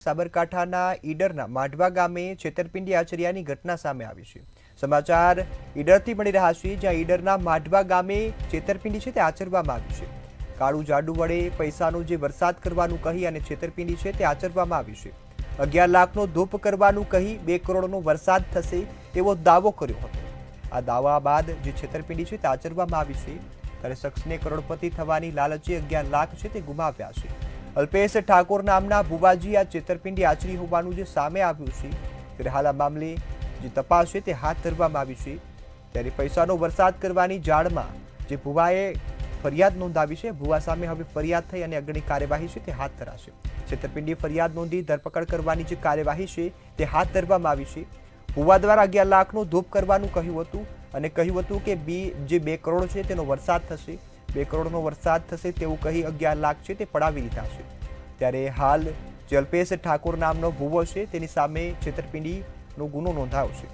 સાબરકાંઠાના ઈડરના માઢવા ગામે છેતરપિંડી આચર્યાની ઘટના સામે આવી છે। સમાચાર ઈડરથી મળી રહ્યા છે, જ્યાં ઈડરના માઢવા ગામે છેતરપિંડી છે તે આચરવામાં આવી છે। કાળું જાડુ વડે પૈસાનો જે વરસાદ કરવાનું કહી અને છેતરપિંડી છે તે આચરવામાં આવી છે। 11 લાખનો ધૂપ કરવાનું કહી 2 કરોડનો વરસાદ થશે એવો દાવો કર્યો હતો। આ દાવા બાદ જે છેતરપિંડી છે તે આચરવામાં આવી છે, ત્યારે શખ્સને કરોડપતિ થવાની લાલચે 11 લાખ છે તે ગુમાવ્યા છે। અલ્પેશ ઠાકોર નામના ભુવાજી આ છેતરપિંડી આચરી હોવાનું જે સામે આવ્યું છે, ત્યારે હાલ આ મામલે જે તપાસ છે તે હાથ ધરવામાં આવી છે। ત્યારે પૈસાનો વરસાદ કરવાની જાળમાં જે ભુવાએ ફરિયાદ નોંધાવી છે, ભુવા સામે હવે ફરિયાદ થઈ અને આગળની કાર્યવાહી છે તે હાથ ધરાશે। છેતરપિંડી ફરિયાદ નોંધી ધરપકડ કરવાની જે કાર્યવાહી છે તે હાથ ધરવામાં આવી છે। ભુવા દ્વારા 11 લાખનો ધૂપ કરવાનું કહ્યું હતું અને કહ્યું હતું કે જે 2 કરોડ છે તેનો વરસાદ થશે, 2 કરોડનો વરસાદ થશે તેવું કહી 11 લાખ છે તે પડાવી દીધા છે। ત્યારે હાલ જે અલ્પેશ ઠાકોર નામનો ભુવો છે તેની સામે છેતરપિંડીનો ગુનો નોંધાયો છે।